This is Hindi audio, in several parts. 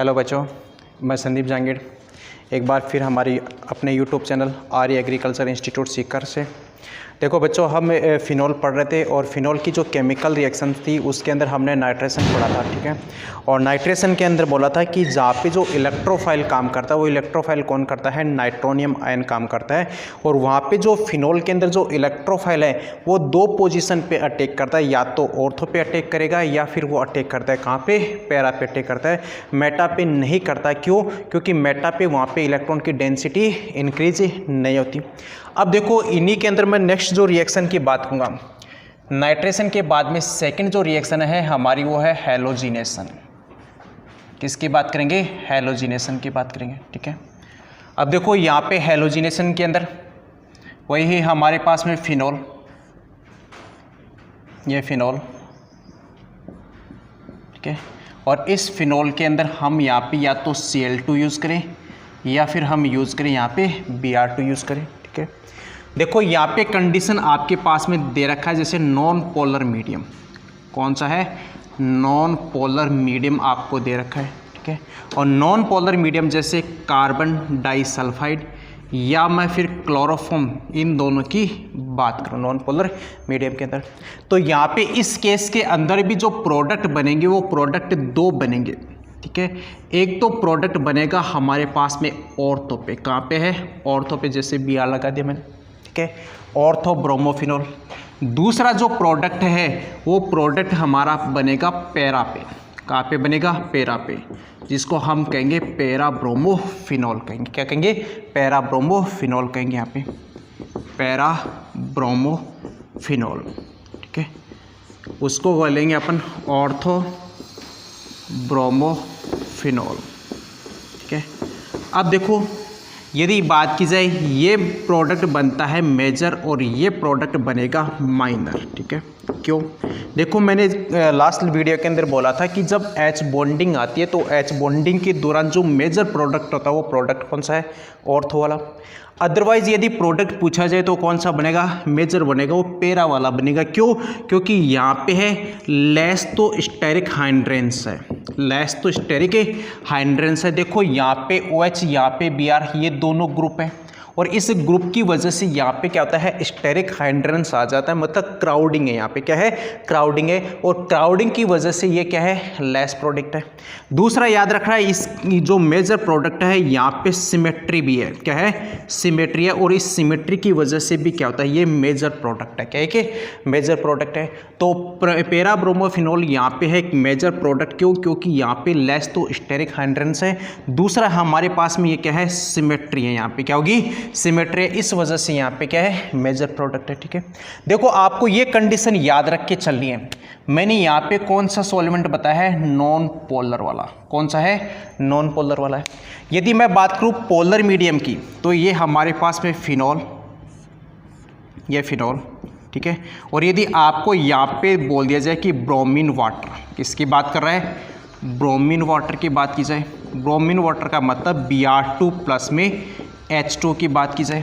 हेलो बच्चों, मैं संदीप जांगीड़ एक बार फिर हमारी अपने यूट्यूब चैनल आर्य एग्रीकल्चर इंस्टीट्यूट सीकर से। देखो बच्चों, हम फिनॉल पढ़ रहे थे और फिनॉल की जो केमिकल रिएक्शन थी उसके अंदर हमने नाइट्रेशन पढ़ा था, ठीक है। और नाइट्रेशन के अंदर बोला था कि जहाँ पे जो इलेक्ट्रोफाइल काम करता है वो इलेक्ट्रोफाइल कौन करता है, नाइट्रोनियम आयन काम करता है। और वहाँ पे जो फिनॉल के अंदर जो इलेक्ट्रोफाइल है वो दो पोजीशन पे अटैक करता है, या तो ऑर्थो पे अटैक करेगा या फिर वो अटैक करता है कहाँ पे, पैरा पे अटैक करता है, मेटा पे नहीं करता। क्यों? क्योंकि मेटा पे वहाँ पे इलेक्ट्रॉन की डेंसिटी इंक्रीज नहीं होती। अब देखो, इन्हीं के अंदर मैं नेक्स्ट जो रिएक्शन की बात करूँगा, नाइट्रेशन के बाद में सेकंड जो रिएक्शन है हमारी वो है हैलोजिनेशन। किसकी बात करेंगे? हैलोजिनेशन की बात करेंगे, ठीक है। अब देखो यहाँ पे हैलोजिनेशन के अंदर वही है हमारे पास में फिनॉल, ये फिनॉल, ठीक है। और इस फिनॉल के अंदर हम यहाँ पे या तो Cl2 यूज़ करें या फिर हम यूज़ करें यहाँ पे Br2 यूज़ करें, ठीक है। देखो यहाँ पे कंडीशन आपके पास में दे रखा है, जैसे नॉन पोलर मीडियम, कौन सा है? नॉन पोलर मीडियम आपको दे रखा है, ठीक है। और नॉन पोलर मीडियम जैसे कार्बन डाइसल्फाइड या मैं फिर क्लोरोफॉर्म, इन दोनों की बात करूँ नॉन पोलर मीडियम के अंदर, तो यहाँ पे इस केस के अंदर भी जो प्रोडक्ट बनेंगे वो प्रोडक्ट दो बनेंगे, ठीक है। एक तो प्रोडक्ट बनेगा हमारे पास में ऑर्थो पे, कहाँ पे है? ऑर्थो पे, जैसे Br लगा दिया मैंने, ठीक है, ऑर्थो ब्रोमोफिनॉल। दूसरा जो प्रोडक्ट है वो प्रोडक्ट हमारा बनेगा पैरा पे, कहाँ पे बनेगा? पैरा पे, जिसको हम कहेंगे पैरा ब्रोमोफिनॉल कहेंगे। क्या कहेंगे? पैरा ब्रोमोफिनॉल कहेंगे, यहाँ पे पैरा ब्रोमोफिनॉल, ठीक है। उसको बोलेंगे अपन ऑर्थो ब्रोमोफिनॉल, ठीक है। अब देखो, यदि बात की जाए, ये प्रोडक्ट बनता है मेजर और ये प्रोडक्ट बनेगा माइनर, ठीक है। क्यों? देखो, मैंने लास्ट वीडियो के अंदर बोला था कि जब H बॉन्डिंग आती है तो H बॉन्डिंग के दौरान जो मेजर प्रोडक्ट होता है वो प्रोडक्ट कौन सा है? ऑर्थो वाला। अदरवाइज यदि प्रोडक्ट पूछा जाए तो कौन सा बनेगा? मेजर बनेगा, वो पैरा वाला बनेगा। क्यों? क्योंकि यहाँ पे है लेस्टोस्टेरिक हाइड्रेंस है, लेस्टोस्टेरिक हाइड्रेंस है। देखो यहाँ पे OH, यहाँ पे Br, ये दोनों ग्रुप हैं और इस ग्रुप की वजह से यहाँ पे क्या होता है? स्टेरिक हाइड्रेंस आ जाता है, मतलब क्राउडिंग है। यहाँ पे क्या है? क्राउडिंग है, और क्राउडिंग की वजह से ये क्या है? लेस प्रोडक्ट है। दूसरा याद रखना है, इस जो मेजर प्रोडक्ट है यहाँ पे सिमेट्री भी है। क्या है? सिमेट्री है, और इस सिमेट्री की वजह से भी क्या होता है? ये मेजर प्रोडक्ट है। क्या है कि मेजर प्रोडक्ट है? तो पैरा ब्रोमोफिनॉल यहाँ पे है एक मेजर प्रोडक्ट। क्यों? क्योंकि यहाँ पे लेस्टोस्टेरिक हाइड्रेंस है। दूसरा हमारे पास में ये क्या है? सिमेट्री है। यहाँ पे क्या होगी? सिमेट्री, इस वजह से यहाँ पे क्या है? मेजर प्रोडक्ट है, ठीक है। देखो, आपको ये कंडीशन याद रख के चलनी है। मैंने यहाँ पे कौन सा सॉल्वेंट बताया है? नॉन पोलर वाला। कौन सा है? नॉन पोलर वाला है। यदि मैं बात करूँ पोलर मीडियम की, तो ये हमारे पास में फिनॉल, ये फिनॉल, ठीक है। और यदि आपको यहाँ पे बोल दिया जाए कि ब्रोमीन वाटर, किसकी बात कर रहा है? ब्रोमीन वाटर की बात की जाए, ब्रोमीन वाटर का मतलब Br2 प्लस में H2 की बात की जाए,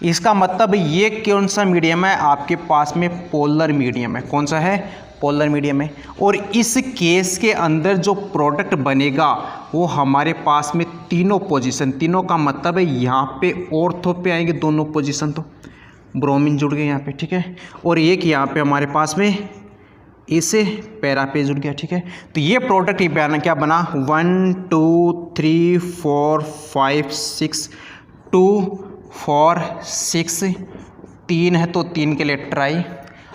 इसका मतलब ये कौन सा मीडियम है? आपके पास में पोलर मीडियम है। कौन सा है? पोलर मीडियम है। और इस केस के अंदर जो प्रोडक्ट बनेगा वो हमारे पास में तीनों पोजीशन, तीनों का मतलब है यहाँ पे ऑर्थो पे आएंगे दोनों पोजीशन, तो ब्रोमीन जुड़ गए यहाँ पे, ठीक है। और एक यहाँ पे हमारे पास में इसे पैरा पे जुड़ गया, ठीक है। तो ये प्रोडक्ट ही क्या बना? 1 2 3 4 5 6 2 4 6, 3 है तो 3 के लिए ट्राई,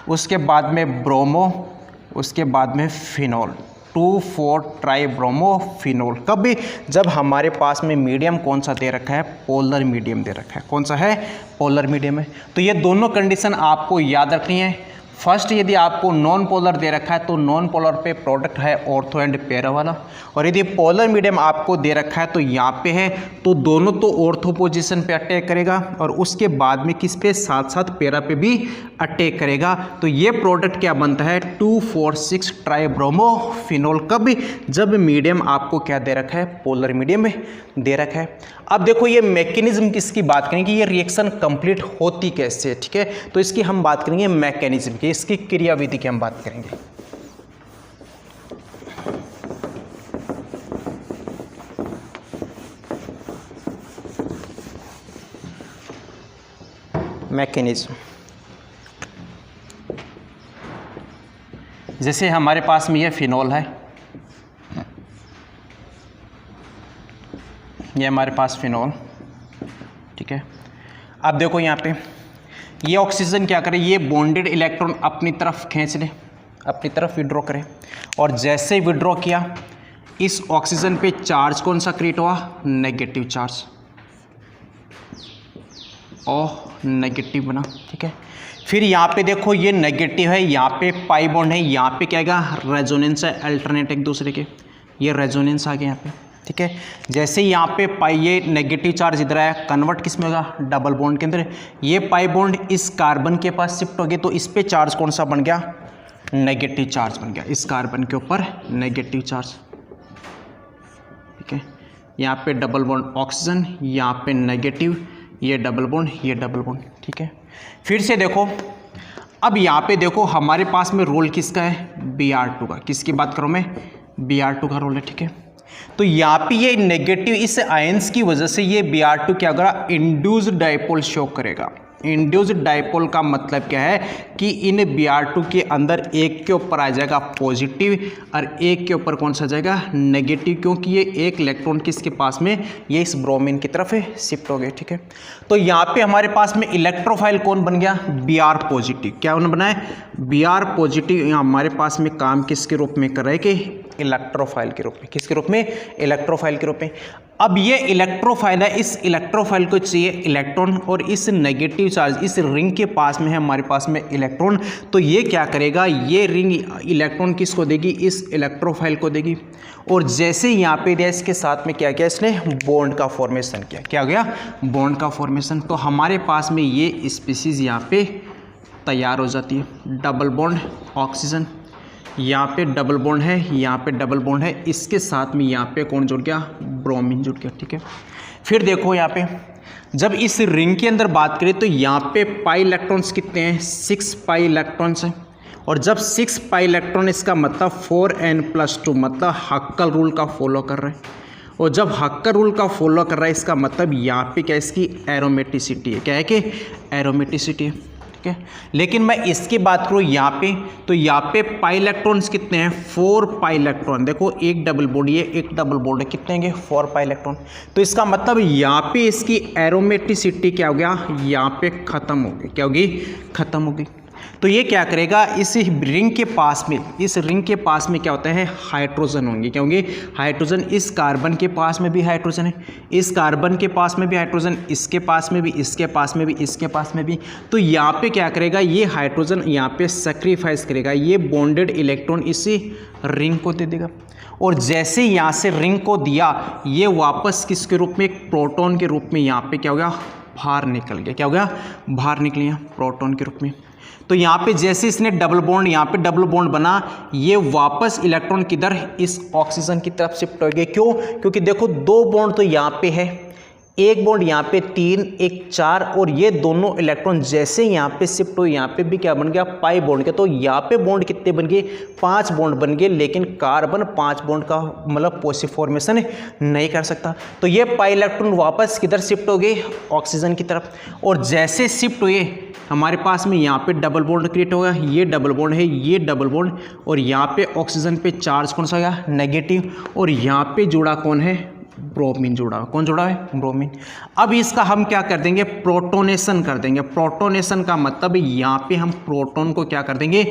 उसके बाद में ब्रोमो, उसके बाद में फिनॉल, 2 4 ट्राई ब्रोमोफिनॉल। कब भी? जब हमारे पास में मीडियम कौन सा दे रखा है? पोलर मीडियम दे रखा है। कौन सा है? पोलर मीडियम है। तो ये दोनों कंडीशन आपको याद रखनी है। फर्स्ट, यदि आपको नॉन पोलर दे रखा है तो नॉन पोलर पे प्रोडक्ट है ऑर्थो एंड पैरा वाला, और यदि पोलर मीडियम आपको दे रखा है तो यहाँ पे है तो दोनों तो ऑर्थो पोजीशन पे अटैक करेगा और उसके बाद में किस पे? साथ साथ पैरा पे भी अटैक करेगा। तो ये प्रोडक्ट क्या बनता है? 2 4 6 ट्राई ब्रोमोफिनॉल। कब? जब मीडियम आपको क्या दे रखा है? पोलर मीडियम दे रखा है। अब देखो, ये मैकेनिज्म किसकी बात करेंगे, ये रिएक्शन कंप्लीट होती कैसे है, ठीक है। तो इसकी हम बात करेंगे मैकेनिज्म की, इसकी क्रियाविधि की हम बात करेंगे। मैकेनिज्म। जैसे हमारे पास में ये फिनॉल है, ये हमारे पास फिनॉल, ठीक है। अब देखो यहाँ पे ये ऑक्सीजन क्या करे, ये बॉन्डेड इलेक्ट्रॉन अपनी तरफ खींच ले, अपनी तरफ विड्रॉ करे, और जैसे विड्रॉ किया इस ऑक्सीजन पे चार्ज कौन सा क्रिएट हुआ, नेगेटिव चार्ज, और नेगेटिव बना, ठीक है। फिर यहाँ पे देखो ये नेगेटिव है, यहाँ पे पाई बॉन्ड है, यहाँ पे क्या आएगा, रेजोनेंस है, अल्टरनेट एक दूसरे के, ये रेजोनेंस आ गया यहाँ पे, ठीक है। जैसे यहाँ पे पाई, ये नेगेटिव चार्ज इधर आया, कन्वर्ट किस में होगा, डबल बॉन्ड के अंदर, ये पाई बॉन्ड इस कार्बन के पास शिफ्ट हो गया, तो इस पे चार्ज कौन सा बन गया, नेगेटिव चार्ज बन गया, इस कार्बन के ऊपर नेगेटिव चार्ज, ठीक है। यहाँ पे डबल बॉन्ड ऑक्सीजन, यहाँ पे नेगेटिव, ये डबल बॉन्ड, ये डबल बॉन्ड, ठीक है। फिर से देखो, अब यहाँ पे देखो हमारे पास में रोल किसका है, Br2 का, किसकी बात करूँ मैं, Br2 का रोल है, ठीक है। तो यहाँ पे ये नेगेटिव इस आयंस की वजह से ये Br2 क्या करेगा, इंड्यूस्ड डाइपोल शो करेगा। इंड्यूस्ड डाइपोल का मतलब क्या है कि इन Br2 के अंदर एक के ऊपर आ जाएगा पॉजिटिव और एक के ऊपर कौन सा जाएगा, नेगेटिव, क्योंकि ये एक इलेक्ट्रॉन किसके पास में, ये इस ब्रोमीन की तरफ शिफ्ट हो गए, ठीक है। तो यहाँ पे हमारे पास में इलेक्ट्रोफाइल कौन बन गया, Br पॉजिटिव, क्या उन्होंने बनाया, Br पॉजिटिव, यहाँ हमारे पास में काम किसके रूप में कर रहे हैं कि इलेक्ट्रोफाइल के रूप में, किसके रूप में, इलेक्ट्रोफाइल के रूप में। अब ये इलेक्ट्रोफाइल है, इस इलेक्ट्रोफाइल को चाहिए इलेक्ट्रॉन, और इस नेगेटिव चार्ज इस रिंग के पास में है हमारे पास में इलेक्ट्रॉन, तो ये क्या करेगा, ये रिंग इलेक्ट्रॉन किसको देगी, इस इलेक्ट्रोफाइल को देगी, और जैसे यहाँ पे दिया इसके साथ में क्या किया इसने, बॉन्ड का फॉर्मेशन किया, क्या हो गया, बॉन्ड का फॉर्मेशन। तो हमारे पास में ये स्पीसीज यहाँ पे तैयार हो जाती है, डबल बॉन्ड ऑक्सीजन, यहाँ पे डबल बॉन्ड है, यहाँ पे डबल बॉन्ड है, इसके साथ में यहाँ पे कौन जुड़ गया, ब्रोमीन जुड़ गया, ठीक है। फिर देखो यहाँ पे जब इस रिंग के अंदर बात करें तो यहाँ पे पाई इलेक्ट्रॉन्स कितने हैं, 6 पाई इलेक्ट्रॉन्स हैं, और जब 6 पाई इलेक्ट्रॉन इसका मतलब 4n+2 मतलब हक्कल रूल का फॉलो कर रहे हैं, और जब हक्कल रूल का फॉलो कर रहा है इसका मतलब यहाँ पे क्या, इसकी एरोमेटिसिटी है, क्या है कि एरोमेटिसिटी है, ठीक है। लेकिन मैं इसकी बात करूँ यहाँ पे, तो यहाँ पे पाई इलेक्ट्रॉन्स कितने हैं, 4 पाई इलेक्ट्रॉन, देखो एक डबल बॉन्ड, ये एक डबल बॉन्ड है, कितने होंगे, 4 पाई इलेक्ट्रॉन। तो इसका मतलब यहाँ पे इसकी एरोमेटिसिटी क्या हो गया, यहाँ पे खत्म हो गई, क्या होगी, खत्म होगी। तो ये क्या करेगा, इस रिंग के पास में, इस रिंग के पास में क्या होता है, हाइड्रोजन होंगे, क्या होंगे, हाइड्रोजन। इस कार्बन के पास में भी हाइड्रोजन है, इस कार्बन के पास में भी हाइड्रोजन, इसके पास में भी, इसके पास में भी, इसके पास में भी। तो यहाँ पे क्या करेगा, ये हाइड्रोजन यहाँ पे सेक्रीफाइस करेगा, ये बॉन्डेड इलेक्ट्रॉन इसी रिंग को दे देगा, और जैसे यहाँ से रिंग को दिया ये वापस किसके रूप में, एक प्रोटॉन के रूप में यहाँ पे क्या हो गया, बाहर निकल गया, क्या हो गया, बाहर निकल गया प्रोटॉन के रूप में। तो यहाँ पे जैसे इसने डबल बॉन्ड, यहाँ पे डबल बॉन्ड बना, ये वापस इलेक्ट्रॉन किधर, इस ऑक्सीजन की तरफ शिफ्ट हो गए, क्यों, क्योंकि देखो 2 बॉन्ड तो यहाँ पे है, एक बॉन्ड यहाँ पे 3, एक 4, और ये दोनों इलेक्ट्रॉन जैसे यहाँ पे शिफ्ट हुए यहाँ पे भी क्या बन गया, पाई बॉन्ड के। तो यहाँ पे बॉन्ड कितने बन गए, 5 बॉन्ड बन गए, लेकिन कार्बन 5 बॉन्ड का मतलब पॉजिटिव फॉर्मेशन नहीं कर सकता। तो ये पाई इलेक्ट्रॉन वापस किधर शिफ्ट हो गए, ऑक्सीजन की तरफ, और जैसे शिफ्ट हुए हमारे पास में यहाँ पे डबल बॉन्ड क्रिएट होगा, ये डबल बॉन्ड है, ये डबल बॉन्ड, और यहाँ पे ऑक्सीजन पे चार्ज कौन सा गया, नेगेटिव, और यहाँ पे जुड़ा कौन है, ब्रोमीन जुड़ा, कौन जुड़ा है, ब्रोमीन। अब इसका हम क्या कर देंगे, प्रोटोनेशन कर देंगे। प्रोटोनेशन का मतलब यहाँ पे हम प्रोटॉन को क्या कर देंगे,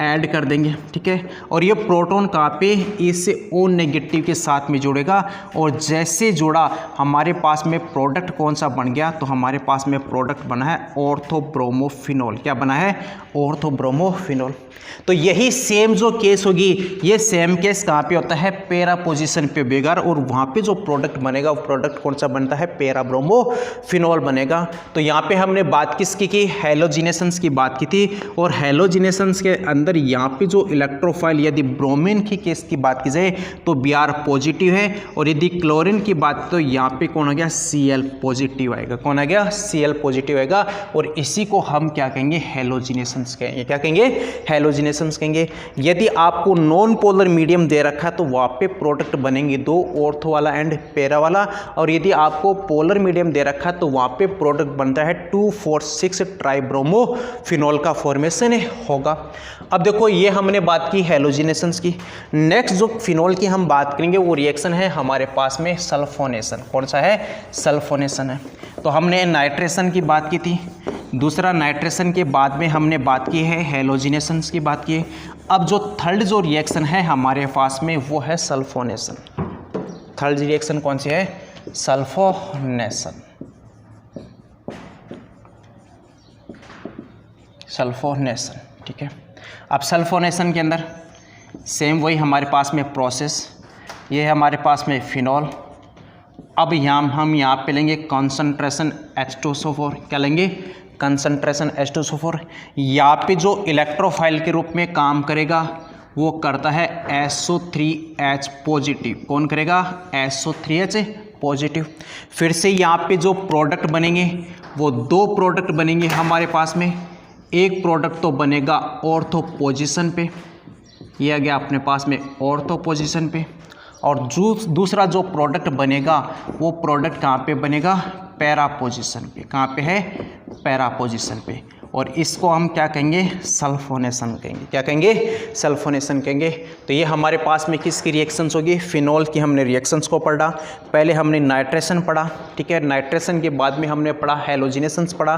ऐड कर देंगे, ठीक है। और ये प्रोटॉन कहाँ पे, इस O नेगेटिव के साथ में जुड़ेगा, और जैसे जुड़ा हमारे पास में प्रोडक्ट कौन सा बन गया, तो हमारे पास में प्रोडक्ट बना है ऑर्थोब्रोमोफिनॉल। क्या बना है, ऑर्थोब्रोमोफिनॉल। तो यही सेम जो केस होगी, ये सेम केस कहाँ पे होता है, पैरा पोजीशन पे बेगर, और वहाँ पे जो प्रोडक्ट बनेगा वो प्रोडक्ट कौन सा बनता है, पैरा ब्रोमोफिनॉल बनेगा। तो यहाँ पे हमने बात किसकी की, हैलोजिनेशंस की बात की थी, और हैलोजिनेशंस के अंदर यहाँ पे जो इलेक्ट्रोफाइल, यदि ब्रोमीन की केस की बात की जाए तो Br पॉजिटिव है, और यदि क्लोरीन की बात तो यहाँ पे कौन आ गया, Cl पॉजिटिव आएगा, कौन आ गया, Cl पॉजिटिव आएगा, और इसी को हम क्या कहेंगे, हैलोजिनेशंस कहेंगे। क्या कहेंगे, हैलोजिनेशंस कहेंगे। यदि आपको नॉन पोलर मीडियम दे रखा है तो वहाँ पे प्रोडक्ट बनेंगे 2, ऑर्थो वाला एंड पैरा वाला, और यदि आपको पोलर मीडियम दे रखा है तो वहाँ पे प्रोडक्ट बनता है 2,4,6 ट्राइब्रोमोफिनॉल का फॉर्मेशन होगा। अब देखो ये हमने बात की हैलोजिनेशंस की। नेक्स्ट जो फिनॉल की हम बात करेंगे वो रिएक्शन है हमारे पास में सल्फोनेशन। कौन सा है? सल्फोनेशन है। तो हमने नाइट्रेशन की बात की थी, दूसरा नाइट्रेशन के बाद में हमने बात की है हैलोजिनेशंस की बात की है। अब जो थर्ड जो रिएक्शन है हमारे पास में वो है सल्फोनेशन। थर्ड रिएक्शन कौन सी है? सल्फोनेशन। सल्फोनेशन, ठीक है। अब सल्फोनेशन के अंदर सेम वही हमारे पास में प्रोसेस, ये है हमारे पास में फिनॉल। अब हम यहाँ पे लेंगे कॉन्सेंट्रेशन H2SO4। क्या लेंगे? Concentration H2SO4। यहाँ पे जो इलेक्ट्रोफाइल के रूप में काम करेगा वो करता है SO3H पॉजिटिव। कौन करेगा? SO3H positive. फिर से यहाँ पे जो प्रोडक्ट बनेंगे वो दो प्रोडक्ट बनेंगे हमारे पास में। एक प्रोडक्ट तो बनेगा ऑर्थो पोजीशन पे, ये आ गया अपने पास में ऑर्थो पोजीशन पे, और दूसरा जो प्रोडक्ट बनेगा वो प्रोडक्ट कहाँ पे बनेगा? पैरा पोजीशन पे। कहाँ पे है? पैरा पोजीशन पे। और इसको हम क्या कहेंगे? सल्फोनेशन कहेंगे। क्या कहेंगे? सल्फोनेशन कहेंगे। तो ये हमारे पास में किसकी रिएक्शंस होगी? फिनॉल की हमने रिएक्शंस को पढ़ा। पहले हमने नाइट्रेशन पढ़ा, ठीक है। नाइट्रेशन के बाद में हमने पढ़ा हैलोजिनेशंस पढ़ा।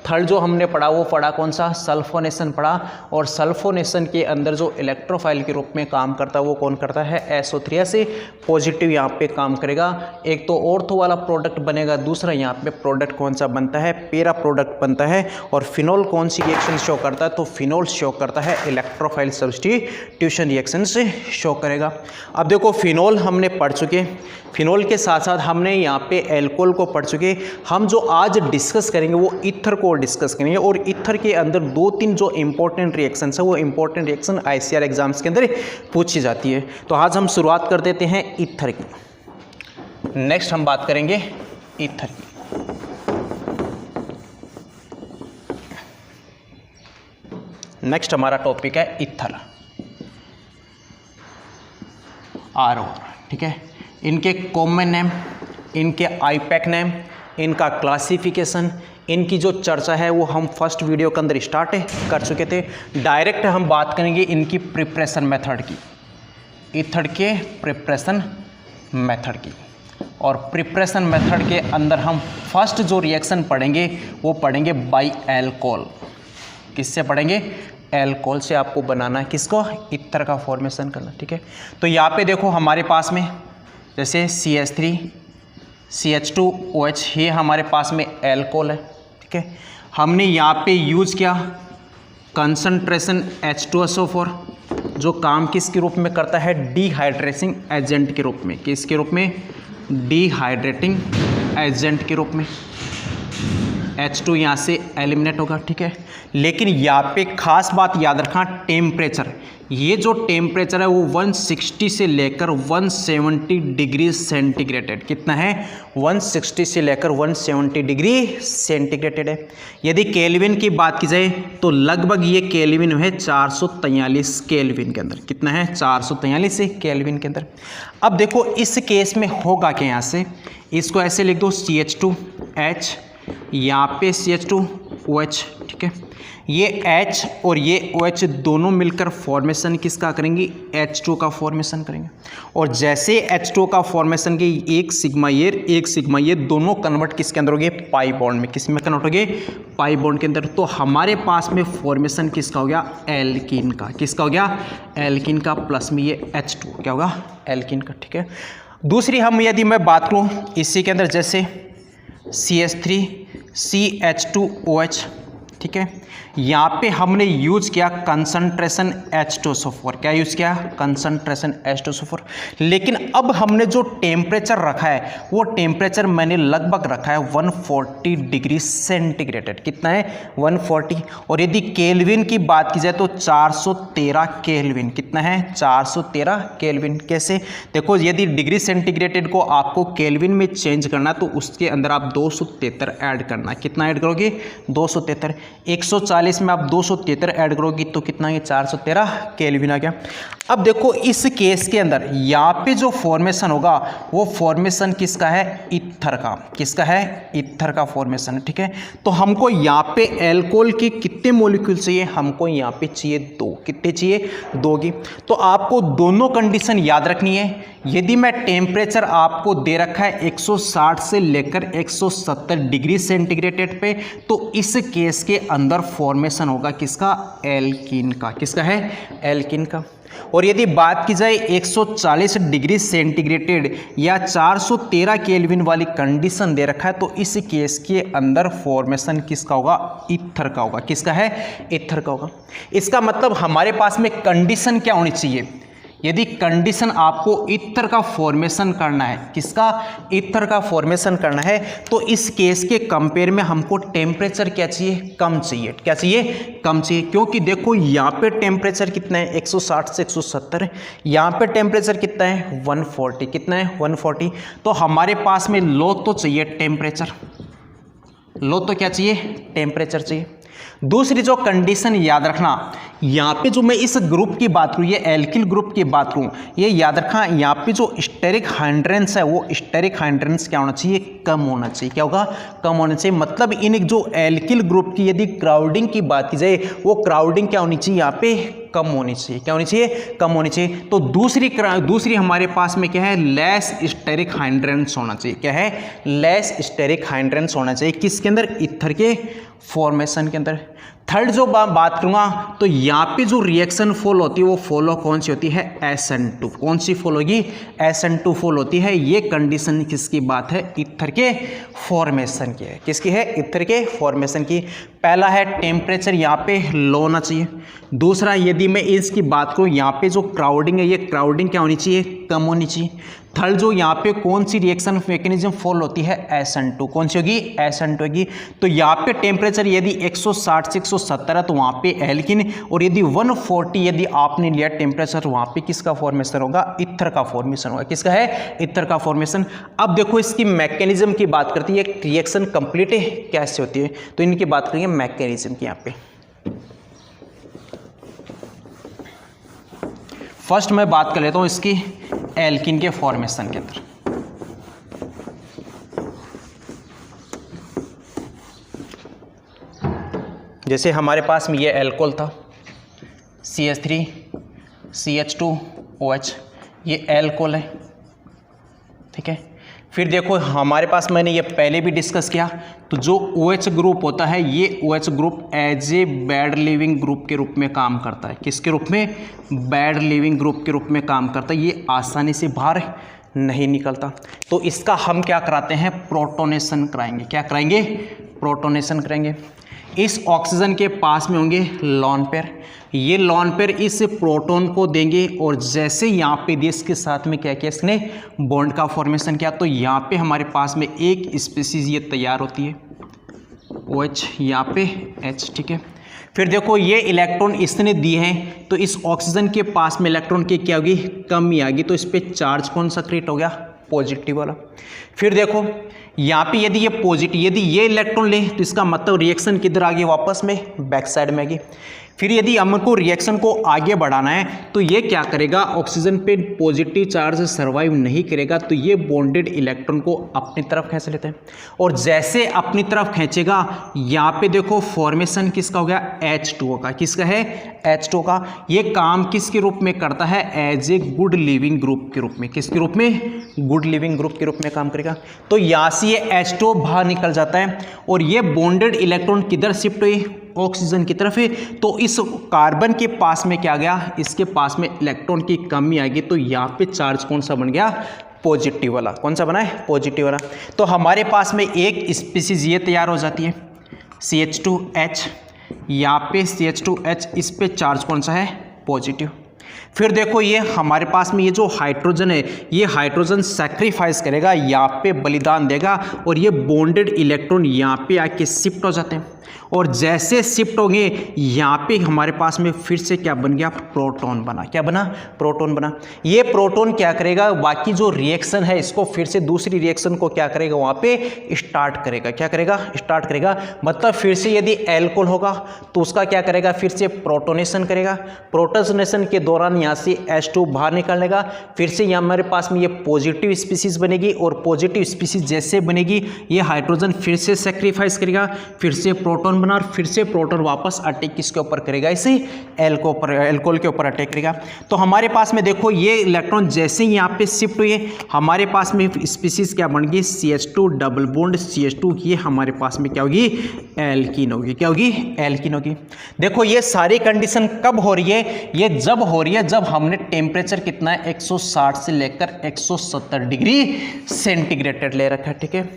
थर्ड जो हमने पढ़ा वो पढ़ा कौन सा? सल्फोनेशन पढ़ा। और सल्फोनेशन के अंदर जो इलेक्ट्रोफाइल के रूप में काम करता है वो कौन करता है? SO3 पॉजिटिव यहाँ पे काम करेगा। एक तो ऑर्थो वाला प्रोडक्ट बनेगा, दूसरा यहाँ पे प्रोडक्ट कौन सा बनता है? पैरा प्रोडक्ट बनता है। और फिनॉल कौन सी रिएक्शन शो करता है? तो फिनॉल शो करता है इलेक्ट्रोफाइल सब्स्टिट्यूशन रिएक्शन से शो करेगा। अब देखो फिनॉल हमने पढ़ चुके, फिनॉल के साथ साथ हमने यहाँ पे एल्कोहल को पढ़ चुके। हम जो आज डिस्कस करेंगे वो ईथर को डिस्कस करेंगे। और ईथर के अंदर दो तीन जो इंपॉर्टेंट रिएक्शन है वो इंपॉर्टेंट रिएक्शन ICR एग्जाम्स के अंदर पूछी जाती है। तो आज हम शुरुआत कर देते हैं ईथर की। नेक्स्ट हम बात करेंगे ईथर की। नेक्स्ट हमारा टॉपिक है ईथर, RO, ठीक है। इनके कॉमन नेम, इनके IUPAC नेम, इनका क्लासिफिकेशन, इनकी जो चर्चा है वो हम फर्स्ट वीडियो के अंदर स्टार्ट कर चुके थे। डायरेक्ट हम बात करेंगे इनकी प्रिपरेशन मेथड की, ईथर के प्रिपरेशन मेथड की। और प्रिपरेशन मेथड के अंदर हम फर्स्ट जो रिएक्शन पढ़ेंगे वो पढ़ेंगे बाई एल्कोहल। किससे पढ़ेंगे? एल्कोहल से आपको बनाना है किसको? ईथर का फॉर्मेशन करना, ठीक है। तो यहाँ पे देखो हमारे पास में जैसे CH3 CH2OH, ये हमारे पास में एल्कोहल है, ठीक है। हमने यहाँ पे यूज़ किया कंसंट्रेशन H2SO4, जो काम किसके रूप में करता है? डिहाइड्रेटिंग एजेंट के रूप में। किसके रूप में? डिहाइड्रेटिंग एजेंट के रूप में। H2 यहाँ से एलिमिनेट होगा, ठीक है। लेकिन यहाँ पे खास बात याद रखना, टेम्परेचर, ये जो टेम्परेचर है वो 160 से लेकर 170 डिग्री सेंटीग्रेड। कितना है? 160 से लेकर 170 डिग्री सेंटीग्रेड है। यदि केल्विन की बात की जाए तो लगभग ये केल्विन है 443 केल्विन के अंदर। कितना है? 443 केल्विन के अंदर। अब देखो इस केस में होगा क्या? यहाँ से इसको ऐसे लिख दो CH2H, यहाँ पे CH2OH, ठीक है। ये H और ये OH दोनों मिलकर फॉर्मेशन किसका करेंगे? H2 का फॉर्मेशन करेंगे। और जैसे H2 का फॉर्मेशन के एक सिग्मा ये दोनों कन्वर्ट किसके अंदर हो गए? पाई बॉन्ड में। किस में कन्वर्ट हो गए? पाई बॉन्ड के अंदर। तो हमारे पास में फॉर्मेशन किसका हो गया? एल्कीन का। किसका हो गया? एल्कीन का। प्लस में ये H2 क्या होगा? एल्कीन का, ठीक है। दूसरी हम यदि मैं बात करूँ इसी के अंदर जैसे CH3 CH2OH, ठीक है। यहाँ पे हमने यूज किया कंसंट्रेशन H2SO4। क्या यूज किया? Concentration H2SO4। लेकिन अब हमने जो टेम्परेचर रखा है वो टेम्परेचर मैंने लगभग रखा है 140 डिग्री सेंटीग्रेड। कितना है? 140। और यदि केल्विन की बात की जाए तो 413 केल्विन। कितना है? 413 केल्विन। कैसे? देखो यदि डिग्री सेंटीग्रेड को आपको केल्विन में चेंज करना तो उसके अंदर आप 273 ऐड करना। कितना ऐड करोगे? 273। 140 में आप 273 ऐड करोगी तो कितना, ये 413 केल्विन आ गया। अब देखो इस केस के अंदर यहाँ पे जो फॉर्मेशन होगा वो फॉर्मेशन किसका है, ईथर का। किसका है, ईथर का फॉर्मेशन है, ठीक है। तो हमको यहाँ पे एल्कोहल के कितने मॉलिक्यूल चाहिए, हमको यहाँ पे चाहिए 2। कितने चाहिए, 2 की। तो आपको दोनों कंडीशन याद रखनी है। यदि मैं टेम्परेचर आपको दे रखा है 160 से लेकर 170 डिग्री सेंटीग्रेड पे, तो इस केस के अंदर फॉर्मेशन होगा किसका, एल्कीन का। किसका है, एल्कीन का। और यदि बात की जाए 140 डिग्री सेंटीग्रेड या 413 केल्विन वाली कंडीशन दे रखा है, तो इस केस के अंदर फॉर्मेशन किसका होगा, ईथर का होगा। किसका है, ईथर का होगा। इसका मतलब हमारे पास में कंडीशन क्या होनी चाहिए, यदि कंडीशन आपको ईथर का फॉर्मेशन करना है, किसका, ईथर का फॉर्मेशन करना है, तो इस केस के कंपेयर में हमको टेम्परेचर क्या चाहिए, कम चाहिए। क्या चाहिए, कम चाहिए। क्योंकि देखो यहाँ पे टेम्परेचर कितना है, 160 से 170, यहाँ पे टेम्परेचर कितना है, 140। कितना है, 140। तो हमारे पास में लो तो चाहिए टेम्परेचर, लो तो क्या चाहिए, टेम्परेचर चाहिए। दूसरी जो कंडीशन याद रखना, यहाँ पे जो मैं इस ग्रुप की बात करूँ, ये एल्किल ग्रुप की बात करूँ, ये याद रखना, यहाँ पे जो स्टेरिक हाइड्रेंस है वो स्टेरिक हाइड्रेंस क्या होना चाहिए, कम होना चाहिए। क्या होगा, कम होना चाहिए। मतलब इन जो एल्किल ग्रुप की यदि क्राउडिंग की बात की जाए, वो क्राउडिंग क्या होनी चाहिए, यहाँ पे कम होनी चाहिए। क्या होनी चाहिए, कम होनी चाहिए। तो दूसरी हमारे पास में क्या है, लेस स्टेरिक हाइड्रेंस होना चाहिए। क्या है, लेस स्टेरिक हाइड्रेंस होना चाहिए। किसके अंदर, ईथर के फॉर्मेशन के अंदर। थर्ड जो बात करूंगा, तो यहाँ पे जो रिएक्शन फॉल होती है वो फॉलो कौन सी होती है, SN2। कौन सी फॉल होगी, SN2 फॉल होती है। ये कंडीशन किसकी बात है, ईथर के फॉर्मेशन की है। किसकी है, ईथर के फॉर्मेशन की। पहला है टेम्परेचर यहाँ पे लो होना चाहिए। दूसरा, यदि मैं इसकी बात करूँ, यहाँ पे जो क्राउडिंग है, ये क्राउडिंग क्या होनी चाहिए, कम होनी चाहिए। थर्ड, जो यहाँ पे कौन सी रिएक्शन मैकेनिज्म फॉलो होती है, SN2। कौन सी होगी, SN2 होगी। तो यहाँ पे टेम्परेचर यदि 160 से 170 है तो वहाँ पे एल्किन, और यदि 140 यदि आपने लिया टेम्परेचर, वहाँ पे किसका फॉर्मेशन होगा, ईथर का फॉर्मेशन होगा। किसका है, ईथर का फॉर्मेशन। अब देखो इसकी मैकेनिज्म की बात करती है, रिएक्शन कंप्लीट कैसे होती है, तो इनकी बात करेंगे मैकेनिज्म की। यहाँ पे फर्स्ट मैं बात कर लेता हूँ इसकी एल्किन के फॉर्मेशन के अंदर। जैसे हमारे पास में ये एल्कोहल था, CH3 CH2OH, ये एल्कोहल है, ठीक है। फिर देखो हमारे पास, मैंने ये पहले भी डिस्कस किया, तो जो OH ग्रुप होता है, ये OH group as a bad living group के रूप में काम करता है। किसके रूप में, बैड लिविंग ग्रुप के रूप में काम करता है। ये आसानी से बाहर नहीं निकलता, तो इसका हम क्या कराते हैं, प्रोटोनेशन कराएंगे। क्या कराएंगे, प्रोटोनेशन करेंगे। इस ऑक्सीजन के पास में होंगे लॉन पेयर, ये लॉन पेयर इस प्रोटॉन को देंगे, और जैसे यहाँ पे देश के साथ में क्या किया इसने, बॉन्ड का फॉर्मेशन किया, तो यहाँ पे हमारे पास में एक स्पीसीज ये तैयार होती है, OH, यहाँ पे H, ठीक है। फिर देखो ये इलेक्ट्रॉन इसने दिए हैं, तो इस ऑक्सीजन के पास में इलेक्ट्रॉन की क्या होगी, कमी आ गई, तो इस पर चार्ज कौन सा क्रिएट हो गया, पॉजिटिव वाला। फिर देखो यहाँ पे यदि ये पॉजिटिव, यदि ये इलेक्ट्रॉन ले, तो इसका मतलब रिएक्शन किधर आ गई, वापस में बैक साइड में आ गई। फिर यदि हमको रिएक्शन को आगे बढ़ाना है, तो ये क्या करेगा, ऑक्सीजन पे पॉजिटिव चार्ज सर्वाइव नहीं करेगा, तो ये बॉन्डेड इलेक्ट्रॉन को अपनी तरफ खींच लेते हैं, और जैसे अपनी तरफ खींचेगा, यहाँ पे देखो फॉर्मेशन किसका हो गया, H2O का। किसका है, H2O का। ये काम किसके रूप में करता है, as a good living group के रूप में। किसके रूप में, गुड लिविंग ग्रुप के रूप में काम करेगा। तो यहाँ से ये H2O बाहर निकल जाता है, और ये बॉन्डेड इलेक्ट्रॉन किधर शिफ्ट हुई, ऑक्सीजन की तरफ है। तो इस कार्बन के पास में क्या गया, इसके पास में इलेक्ट्रॉन की कमी आएगी, तो यहाँ पे चार्ज कौन सा बन गया, पॉजिटिव वाला। कौन सा बना है, पॉजिटिव वाला। तो हमारे पास में एक स्पीसीज ये तैयार हो जाती है, CH2H, यहाँ पे CH2H, इस पे चार्ज कौन सा है, पॉजिटिव। फिर देखो ये हमारे पास में ये जो हाइड्रोजन है, ये हाइड्रोजन सैक्रिफाइस करेगा, यहाँ पे बलिदान देगा, और ये बॉन्डेड इलेक्ट्रॉन यहाँ पे आके शिफ्ट हो जाते हैं। और जैसे शिफ्ट होंगे यहाँ पे हमारे पास में फिर से क्या बन गया, प्रोटॉन बना। क्या बना, प्रोटॉन बना। ये प्रोटॉन क्या करेगा, बाकी जो रिएक्शन है इसको फिर से दूसरी रिएक्शन को क्या करेगा, वहाँ पे स्टार्ट करेगा। क्या करेगा, स्टार्ट करेगा। मतलब फिर से यदि एल्कोहल होगा तो उसका क्या करेगा, फिर से प्रोटोनेशन करेगा। प्रोटोनेशन के दौरान यहाँ से H2 बाहर निकलेगा। फिर से यहाँ हमारे पास में ये पॉजिटिव स्पीसीज बनेगी और पॉजिटिव स्पीसीज जैसे बनेगी ये हाइड्रोजन फिर से सेक्रीफाइस करेगा, फिर से प्रोटॉन बना और फिर से प्रोटॉन वापस अटैक किसके ऊपर करेगा, इसे एल्कोहल के ऊपर अटैक करेगा। तो हमारे पास में देखो ये इलेक्ट्रॉन जैसे ही यहाँ पे शिफ्ट हुए हमारे पास में स्पीसीज क्या बन गई, CH2 डबल बॉन्ड CH2, ये हमारे पास में क्या होगी, एल्कीन होगी। क्या होगी, एल्कीन होगी। देखो ये सारी कंडीशन कब हो रही है, ये जब हो रही है जब हमने टेम्परेचर कितना है 160 से लेकर 170 डिग्री सेंटीग्रेड ले रखा है। ठीक है,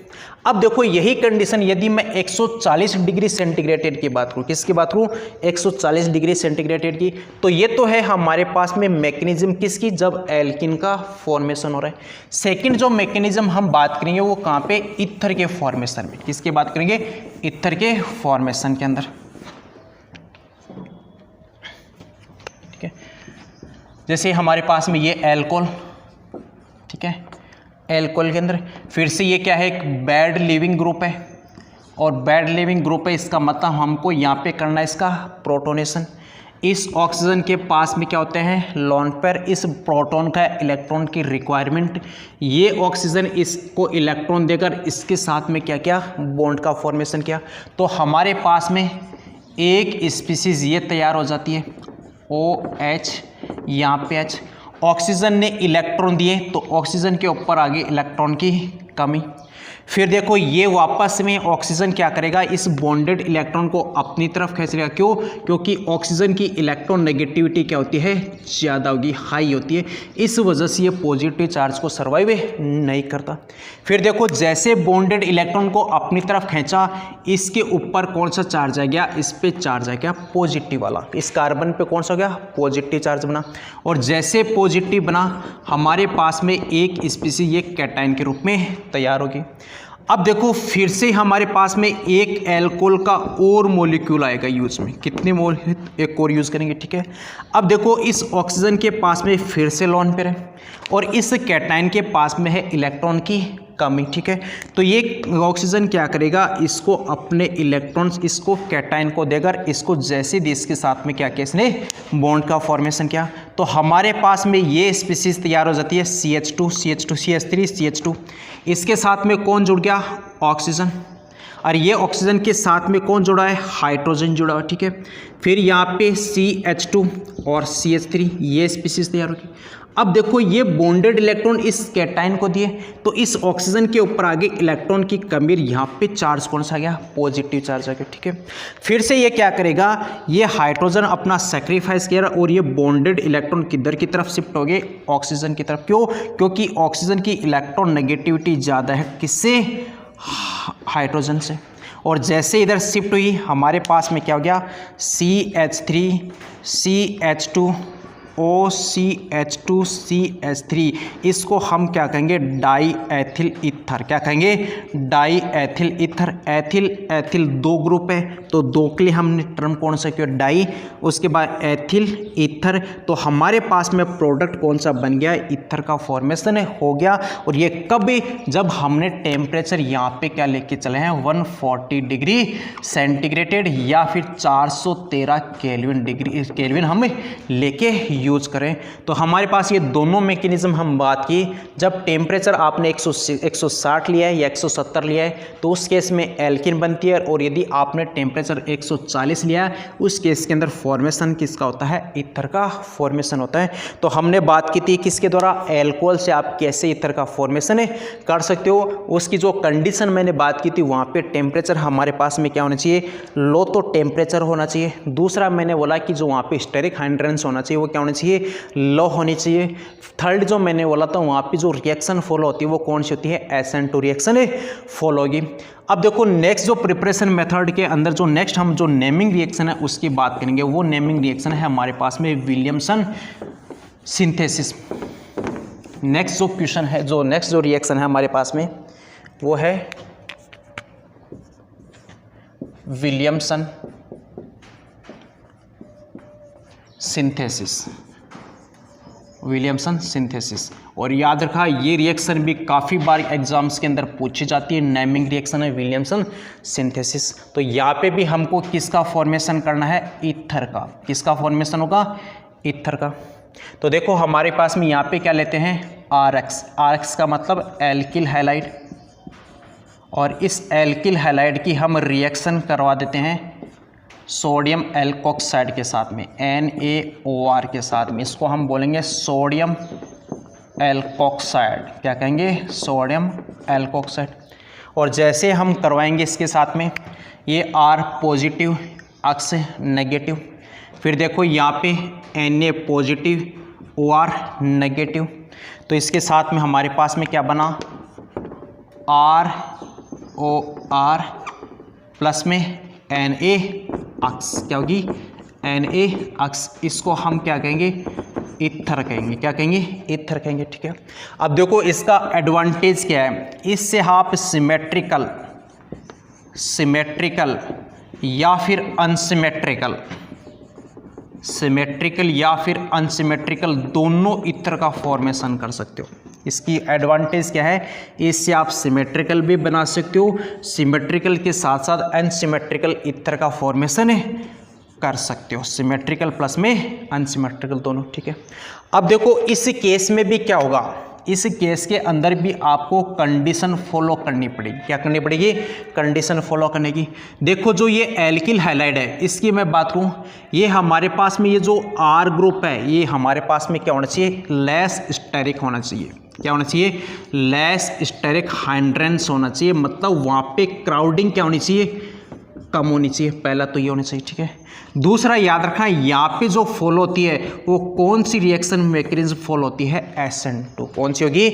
अब देखो यही कंडीशन यदि मैं 140 डिग्री सेंटीग्रेड की बात करूं, किसकी बात करूं, 140 डिग्री सेंटीग्रेड की, तो ये तो है हमारे पास में मैकेनिज्म किसकी, जब एल्कीन का फॉर्मेशन हो रहा है। सेकंड जो मैकेनिज्म हम बात करेंगे वो कहां पे, ईथर के फॉर्मेशन में। किसकी बात करेंगे, ईथर के फॉर्मेशन के अंदर। ठीक है, जैसे हमारे पास में ये एल्कोहल, ठीक है, एल्कोहल के अंदर फिर से ये क्या है, एक बैड लिविंग ग्रुप है और बैड लिविंग ग्रुप है, इसका मतलब हमको यहाँ पे करना है इसका प्रोटोनेशन। इस ऑक्सीजन के पास में क्या होते हैं, लोन पेयर। इस प्रोटॉन का इलेक्ट्रॉन की रिक्वायरमेंट, ये ऑक्सीजन इसको इलेक्ट्रॉन देकर इसके साथ में क्या क्या बॉन्ड का फॉर्मेशन किया, तो हमारे पास में एक स्पीसीज ये तैयार हो जाती है OH, यहाँ पे H। ऑक्सीजन ने इलेक्ट्रॉन दिए तो ऑक्सीजन के ऊपर आगे इलेक्ट्रॉन की कमी। फिर देखो ये वापस में ऑक्सीजन क्या करेगा, इस बॉन्डेड इलेक्ट्रॉन को अपनी तरफ खींचेगा। क्यों, क्योंकि ऑक्सीजन की इलेक्ट्रॉन नेगेटिविटी क्या होती है, ज़्यादा होगी, हाई होती है। इस वजह से ये पॉजिटिव चार्ज को सर्वाइव नहीं करता। फिर देखो जैसे बॉन्डेड इलेक्ट्रॉन को अपनी तरफ खींचा, इसके ऊपर कौन सा चार्ज आ गया, इस पे चार्ज आ गया पॉजिटिव वाला। इस कार्बन पे कौन सा हो गया, पॉजिटिव चार्ज बना। और जैसे पॉजिटिव बना हमारे पास में एक स्पीसीज ये कैटायन के रूप में तैयार होगी। अब देखो फिर से हमारे पास में एक एल्कोहल का और मॉलिक्यूल आएगा यूज में। कितने मोल, एक और यूज करेंगे। ठीक है, अब देखो इस ऑक्सीजन के पास में फिर से लोन पेयर है और इस कैटायन के पास में है इलेक्ट्रॉन की कमी। ठीक है, तो ये ऑक्सीजन क्या करेगा, इसको अपने इलेक्ट्रॉन्स इसको कैटायन को देकर इसको जैसे भी इसके साथ में क्या किया, इसने बॉन्ड का फॉर्मेशन किया, तो हमारे पास में ये स्पीसीज तैयार हो जाती है CH2 CH2 CH3 CH2। इसके साथ में कौन जुड़ गया, ऑक्सीजन, और ये ऑक्सीजन के साथ में कौन जुड़ा है, हाइड्रोजन जुड़ा है। ठीक है, फिर यहाँ पे CH2 और CH3 ये स्पीसीज तैयार होगी। अब देखो ये बॉन्डेड इलेक्ट्रॉन इस कैटायन को दिए तो इस ऑक्सीजन के ऊपर आगे इलेक्ट्रॉन की कमी, यहाँ पे चार्ज कौन सा आ गया, पॉजिटिव चार्ज आ गया। ठीक है, फिर से ये क्या करेगा, ये हाइड्रोजन अपना सेक्रीफाइस किया और ये बॉन्डेड इलेक्ट्रॉन किधर की तरफ शिफ्ट हो गए, ऑक्सीजन की तरफ। क्यों, क्योंकि ऑक्सीजन की इलेक्ट्रॉन नेगेटिविटी ज़्यादा है, किससे, हाइड्रोजन से। और जैसे इधर शिफ्ट हुई हमारे पास में क्या हो गया, CH3 CH2 OCH2 CH3, इसको हम क्या कहेंगे, डाई एथिल ईथर। क्या कहेंगे, die ethyl ether. Ethyl ethyl दो ग्रुप है तो दो के लिए हमने टर्म कौन सा किया, डाई, उसके बाद एथिल ईथर। तो हमारे पास में प्रोडक्ट कौन सा बन गया, ईथर का फॉर्मेशन हो गया। और ये कब, जब हमने टेम्परेचर यहाँ पे क्या लेके चले हैं, 140 डिग्री सेंटीग्रेड या फिर 413 केल्विन हम लेके यूज करें। तो हमारे पास ये दोनों मैकेनिज्म हम बात की, जब टेम्परेचर आपने 160 लिया है या 170 लिया है तो उस केस में एल्कीन बनती है, और यदि आपने टेम्परेचर 140 लिया है उस केस के अंदर फॉर्मेशन किसका होता है, ईथर का फॉर्मेशन होता है। तो हमने बात की थी किसके द्वारा, एल्कोहल से आप कैसे ईथर का फॉर्मेशन कर सकते हो। उसकी जो कंडीशन मैंने बात की थी वहाँ पे टेम्परेचर हमारे पास में क्या होना चाहिए, लो तो टेम्परेचर होना चाहिए। दूसरा मैंने बोला कि जो वहाँ पे स्टेरिक हाइड्रेंस होना चाहिए वो क्या होना चाहिए, लो होनी चाहिए। थर्ड जो मैंने बोला था वहाँ पे जो रिएक्शन फॉलो होती है वो कौन सी होती है, SN2 रिएक्शन फॉलो होगी। अब देखो नेक्स्ट जो प्रिपरेशन मेथड के अंदर जो नेक्स्ट हम जो नेमिंग रिएक्शन है उसकी बात करेंगे। वो नेमिंग रिएक्शन है हमारे पास में विलियमसन सिंथेसिस। नेक्स्ट जो क्वेश्चन है, जो नेक्स्ट जो रिएक्शन है हमारे पास में वो है विलियमसन सिंथेसिस, विलियमसन सिंथेसिस। और याद रखा ये रिएक्शन भी काफ़ी बार एग्जाम्स के अंदर पूछी जाती है, नेमिंग रिएक्शन है विलियमसन सिंथेसिस। तो यहाँ पे भी हमको किसका फॉर्मेशन करना है, ईथर का। किसका फॉर्मेशन होगा, ईथर का। तो देखो हमारे पास में यहाँ पे क्या लेते हैं, RX। RX का मतलब एल्किल हैलाइड, और इस एल्किल हैलाइड की हम रिएक्शन करवा देते हैं सोडियम एल्कोक्साइड के साथ में, NaOR के साथ में। इसको हम बोलेंगे सोडियम एल्कोक्साइड। क्या कहेंगे, सोडियम एल्कोक्साइड। और जैसे हम करवाएंगे इसके साथ में, ये R पॉजिटिव, X नेगेटिव। फिर देखो यहाँ पे Na पॉजिटिव, OR नेगेटिव। तो इसके साथ में हमारे पास में क्या बना, ROR प्लस में NaX। क्या होगी, NaX। इसको हम क्या कहेंगे, ईथर कहेंगे। क्या कहेंगे, ईथर कहेंगे। ठीक है। अब देखो इसका एडवांटेज क्या है, इससे आप सिमेट्रिकल या फिर अनसिमेट्रिकल, सिमेट्रिकल या फिर अनसिमेट्रिकल दोनों ईथर का फॉर्मेशन कर सकते हो। इसकी एडवांटेज क्या है, इससे आप सिमेट्रिकल भी बना सकते हो, सिमेट्रिकल के साथ साथ अनसिमेट्रिकल ईथर का फॉर्मेशन कर सकते हो, सिमेट्रिकल प्लस में अनसिमेट्रिकल दोनों। ठीक है। अब देखो इस केस में भी क्या होगा, इस केस के अंदर भी आपको कंडीशन फॉलो करनी पड़ेगी। क्या करनी पड़ेगी, कंडीशन फॉलो करने की। देखो जो ये एल्किल हैलाइड है, इसकी मैं बात करूं, ये हमारे पास में ये जो R ग्रुप है, ये हमारे पास में क्या होना चाहिए, लेस स्टेरिक होना चाहिए। क्या होना चाहिए, लेस स्टेरिक हाइड्रेंस होना चाहिए। मतलब वहाँ पे क्राउडिंग क्या होनी चाहिए, कम होनी चाहिए। पहला तो ये होना चाहिए। ठीक है। दूसरा याद रखना, यहाँ पे जो फॉलो होती है वो कौन सी रिएक्शन मैकेनिज्म फॉलो होती है, SN2। कौन सी होगी,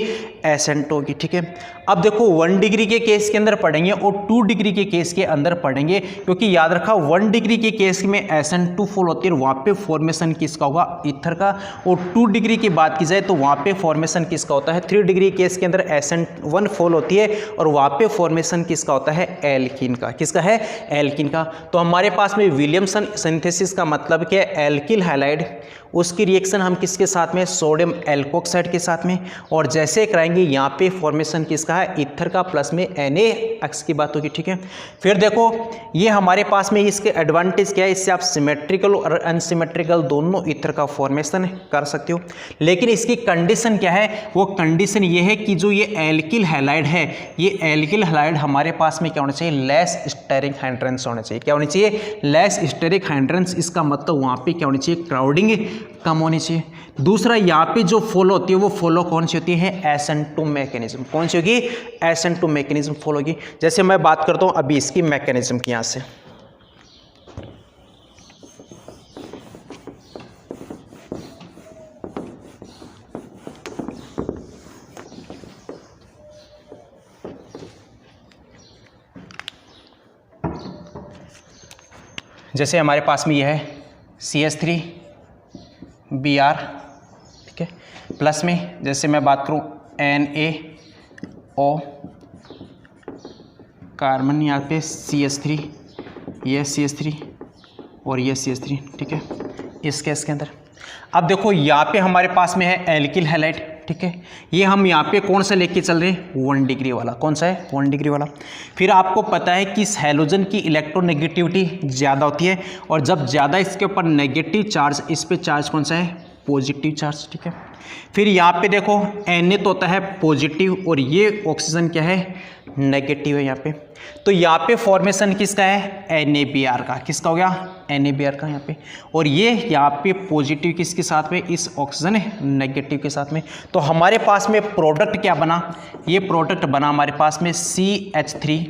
SN2 होगी। ठीक है। अब देखो 1 डिग्री के केस के अंदर पढ़ेंगे और 2 डिग्री के केस के अंदर पढ़ेंगे, क्योंकि याद रखा 1 डिग्री के केस में SN2 फॉलो होती है, वहाँ पे फॉर्मेशन किसका होगा, ईथर का। और 2 डिग्री की बात की जाए तो वहाँ पे फॉर्मेशन किसका होता है, 3 डिग्री केस के अंदर SN1 फॉलो होती है और वहाँ पे फॉर्मेशन किसका होता है, एल्कीन का। किसका है, एल्कीन का। तो हमारे पास में विलियमसन सिंथेसिस का मतलब क्या है, एल्किल हैलाइड, उसकी रिएक्शन हम किसके साथ में, सोडियम एल्कोक्साइड के साथ में। और जैसे कराएंगे यहाँ पे फॉर्मेशन किसका है, ईथर का प्लस में NaX की बात होगी। ठीक है। फिर देखो ये हमारे पास में इसके एडवांटेज क्या है, इससे आप सिमेट्रिकल और अनसिमेट्रिकल दोनों ईथर का फॉर्मेशन कर सकते हो। लेकिन इसकी कंडीशन क्या है, वो कंडीशन ये है कि जो ये एल्किल हैलाइड है, ये एल्किल हैलाइड हमारे पास में क्या होना चाहिए, लेस स्टेरिक हाइड्रेंस होना चाहिए। क्या होनी चाहिए, लेस स्टेरिक हाइड्रेंस। इसका मतलब वहाँ पे क्या होनी चाहिए, क्राउडिंग कम होनी चाहिए। दूसरा यहाँ पे जो फॉलो होती है वो फॉलो कौन सी होती है, SN2 मैकेनिज्म। कौन सी होगी, SN2 मैकेनिज्म फॉलो होगी। जैसे मैं बात करता हूँ अभी इसकी मैकेनिज्म की, यहाँ से जैसे हमारे पास में यह है CH3Br। ठीक है। प्लस में जैसे मैं बात करूं NaO, कार्बन यहाँ पे CH3, ये CH3 और ये CH3। ठीक है। इस केस के अंदर अब देखो यहाँ पे हमारे पास में है एल्किल हैलाइड। ठीक है। ये हम यहाँ पे कौन सा लेके चल रहे हैं, 1 डिग्री वाला। कौन सा है, 1 डिग्री वाला। फिर आपको पता है कि इस हैलोजन की इलेक्ट्रोनेगेटिविटी ज़्यादा होती है, और जब ज़्यादा इसके ऊपर नेगेटिव चार्ज, इस पे चार्ज कौन सा है, पॉजिटिव चार्ज। ठीक है। फिर यहाँ पे देखो Na तो होता है पॉजिटिव और ये ऑक्सीजन क्या है, नेगेटिव है यहाँ पे। तो यहाँ पे फॉर्मेशन किसका है, NaBr का। किसका हो गया, NaBr का यहाँ पे। और ये यहाँ पे पॉजिटिव किसके साथ में, इस ऑक्सीजन नेगेटिव के साथ में। तो हमारे पास में प्रोडक्ट क्या बना, ये प्रोडक्ट बना हमारे पास में CH3,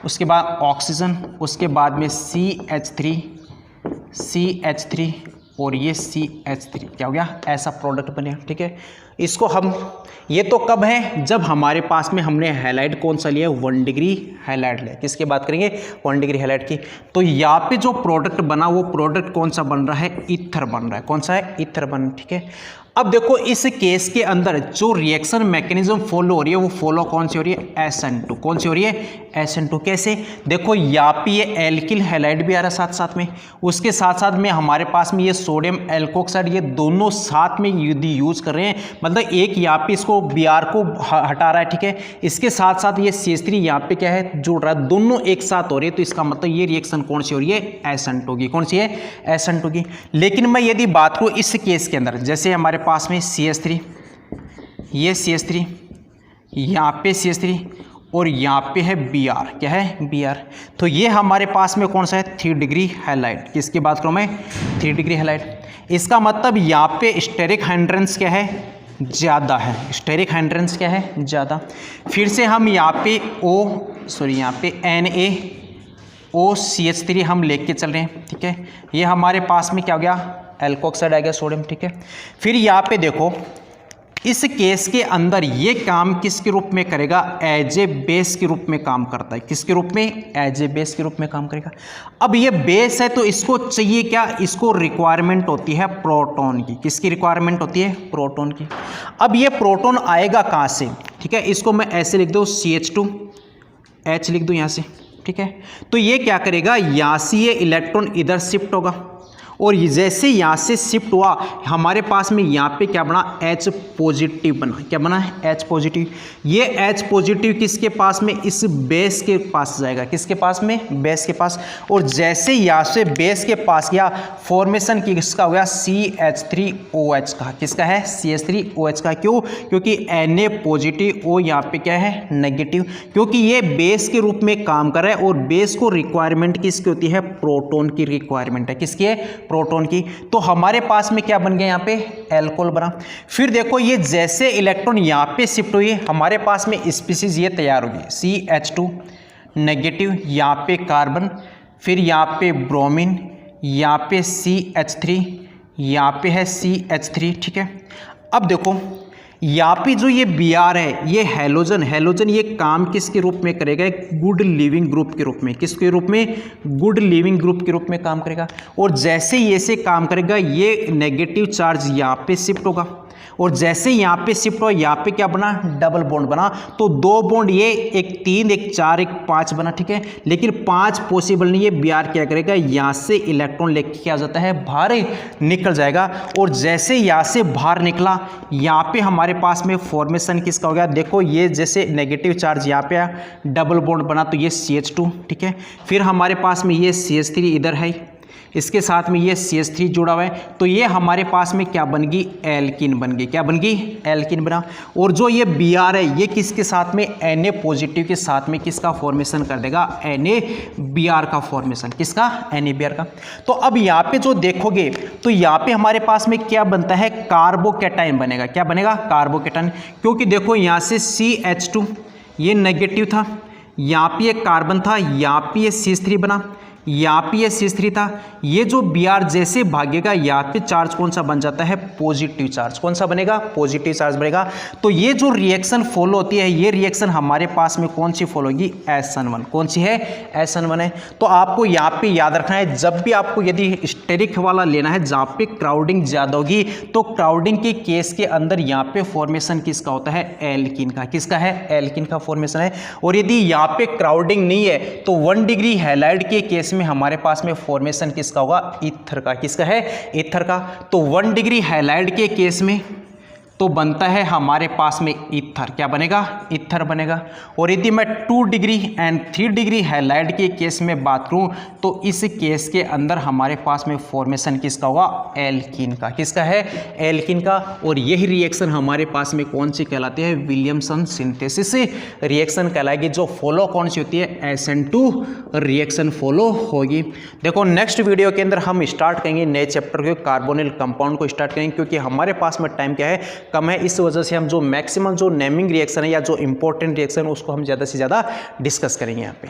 उसके बाद ऑक्सीजन, उसके बाद में CH3 और ये CH3 क्या हो गया, ऐसा प्रोडक्ट बने। ठीक है। इसको हम, ये तो कब है, जब हमारे पास में हमने हैलाइड कौन सा लिया, 1 डिग्री हैलाइड लिया। किसकी बात करेंगे, 1 डिग्री हैलाइड की। तो यहाँ पे जो प्रोडक्ट बना वो प्रोडक्ट कौन सा बन रहा है, ईथर बन रहा है। कौन सा है, ईथर बन, ठीक है। अब देखो इस केस के अंदर जो रिएक्शन मैकेनिज्म फॉलो हो रही है वो फॉलो कौन सी हो रही है, SN2। कौन सी हो रही है, SN2। कैसे, देखो यहाँ पे ये एल्किल हैलाइड भी आ रहा है साथ साथ में, उसके साथ साथ में हमारे पास में ये सोडियम एल्कोक्साइड, ये दोनों साथ में यदि यूज कर रहे हैं, मतलब एक यहाँ पे इसको Br को हटा रहा है, ठीक है, इसके साथ साथ ये CH3 यहाँ पे क्या है, जुड़ रहा है, दोनों एक साथ हो रही है। तो इसका मतलब ये रिएक्शन कौन सी हो रही है, SN2 की। कौन सी है, SN2 की। लेकिन मैं यदि बात करूँ इस केस के अंदर, जैसे हमारे पास में CH3, ये CH3, यहाँ पे CH3 और यहाँ पे है Br, क्या है, Br। तो ये हमारे पास में कौन सा है, 3 डिग्री हैलाइड। किसकी बात करूँ मैं, 3 डिग्री हैलाइड। इसका मतलब यहाँ पे स्टेरिक हाइड्रेंस क्या है, ज़्यादा है। स्टेरिक हाइड्रेंस क्या है, ज़्यादा। फिर से हम यहाँ पे यहाँ पे NaOCH3 हम लेके चल रहे हैं, ठीक है। ये हमारे पास में क्या हो गया, एल्कोक्साइड आ गया, सोडियम, ठीक है। फिर यहाँ पे देखो इस केस के अंदर ये काम किसके रूप में करेगा, एज ए बेस के रूप में काम करता है। किसके रूप में, एज ए बेस के रूप में काम करेगा। अब ये बेस है तो इसको चाहिए क्या, इसको रिक्वायरमेंट होती है प्रोटॉन की। किसकी रिक्वायरमेंट होती है, प्रोटॉन की। अब ये प्रोटॉन आएगा कहाँ से, ठीक है, इसको मैं ऐसे लिख दूँ, CH2H लिख दूँ यहाँ से, ठीक है। तो ये क्या करेगा, यहाँ से ये इलेक्ट्रॉन इधर शिफ्ट होगा और जैसे यहाँ से शिफ्ट हुआ हमारे पास में यहाँ पे क्या बना, H पॉजिटिव बना। क्या बना है, H पॉजिटिव। ये H पॉजिटिव किसके पास में, इस बेस के पास जाएगा। किसके पास में, बेस के पास। और जैसे यहाँ से बेस के पास गया, फॉर्मेशन किसका हो गया, CH3OH का। किसका है, CH3OH का। क्यों, क्योंकि Na पॉजिटिव, O यहाँ पे क्या है, नेगेटिव, क्योंकि ये बेस के रूप में काम कर रहा है। और बेस को रिक्वायरमेंट किसकी होती है, प्रोटॉन की रिक्वायरमेंट है। किसकी है, प्रोटॉन की। तो हमारे पास में क्या बन गया, यहाँ पे एल्कोहल बना। फिर देखो ये जैसे इलेक्ट्रॉन यहाँ पे शिफ्ट हुई, हमारे पास में स्पीशीज ये तैयार होगी, CH2 नेगेटिव, यहाँ पे कार्बन, फिर यहाँ पे ब्रोमीन, यहाँ पे CH3, यहाँ पे है CH3, ठीक है। अब देखो यहाँ पे जो ये Br है, ये हैलोजन ये काम किसके रूप में करेगा, एक गुड लिविंग ग्रुप के रूप में। किसके रूप में, गुड लिविंग ग्रुप के रूप में काम करेगा। और जैसे ये से काम करेगा, ये नेगेटिव चार्ज यहाँ पे शिफ्ट होगा और जैसे यहाँ पे शिफ्ट हुआ, यहाँ पे क्या बना, डबल बॉन्ड बना। तो 2 बॉन्ड, ये एक 3 एक 4 एक 5 बना, ठीक है। लेकिन 5 पॉसिबल नहीं है। Br क्या करेगा, यहाँ से इलेक्ट्रॉन लेके क्या जाता है, बाहर निकल जाएगा। और जैसे यहाँ से बाहर निकला, यहाँ पे हमारे पास में फॉर्मेशन किसका हो गया, देखो ये जैसे नेगेटिव चार्ज यहाँ पे आया, डबल बॉन्ड बना, तो ये CH2, ठीक है। फिर हमारे पास में ये CH3 इधर है, इसके साथ में ये CH3 जुड़ा हुआ है। तो ये हमारे पास में क्या बन गई, एल्किन बन गई। क्या बन गई, एल्किन बना। और जो ये Br है, ये किसके साथ में, Na पॉजिटिव के साथ में किसका फॉर्मेशन कर देगा, NaBr का फॉर्मेशन। किसका, NaBr का। तो अब यहाँ पे जो देखोगे तो यहाँ पे हमारे पास में क्या बनता है, कार्बोकैटायन बनेगा। क्या बनेगा, कार्बोकैटायन। क्योंकि देखो यहाँ से CH2 ये नेगेटिव था, यहाँ पे एक कार्बन था, यहाँ पे ये CH3 बना, यहाँ पे ये CH3 था। ये जो Br जैसे भागेगा, यहाँ पे चार्ज कौन सा बन जाता है, पॉजिटिव चार्ज। कौन सा बनेगा, पॉजिटिव चार्ज बनेगा। तो ये जो रिएक्शन फॉलो होती है, ये रिएक्शन हमारे पास में कौन सी फॉलो होगी, SN1। कौन सी है, SN1 है। तो आपको यहाँ पे याद रखना है, जब भी आपको यदि स्टेरिक वाला लेना है जहाँ पे क्राउडिंग ज़्यादा होगी, तो क्राउडिंग के केस के अंदर यहाँ पे फॉर्मेशन किसका होता है, एल्किन का। किसका है, एल्किन का फॉर्मेशन है। और यदि यहाँ पे क्राउडिंग नहीं है तो 1 डिग्री हैलाइड के केस में हमारे पास में फॉर्मेशन किसका होगा, ईथर का। किसका है, ईथर का। तो 1 डिग्री हैलाइड के केस में तो बनता है हमारे पास में ईथर। क्या बनेगा, ईथर बनेगा। और यदि मैं 2 डिग्री एंड 3 डिग्री हैलाइड के केस में बात करूं तो इस केस के अंदर हमारे पास में फॉर्मेशन किसका होगा, एल्कीन का। किसका है, एल्कीन का। और यही रिएक्शन हमारे पास में कौन सी कहलाती है, विलियमसन सिंथेसिस रिएक्शन कहलाएगी, जो फॉलो कौन सी होती है, SN2 रिएक्शन फॉलो होगी। देखो नेक्स्ट वीडियो के अंदर हम स्टार्ट करेंगे नए चैप्टर के कार्बोनिल कंपाउंड को स्टार्ट करेंगे, क्योंकि हमारे पास में टाइम क्या है, कम है। इस वजह से हम जो मैक्सिमम जो नेमिंग रिएक्शन है या जो इंपॉर्टेंट रिएक्शन उसको हम ज़्यादा से ज़्यादा डिस्कस करेंगे यहाँ पे।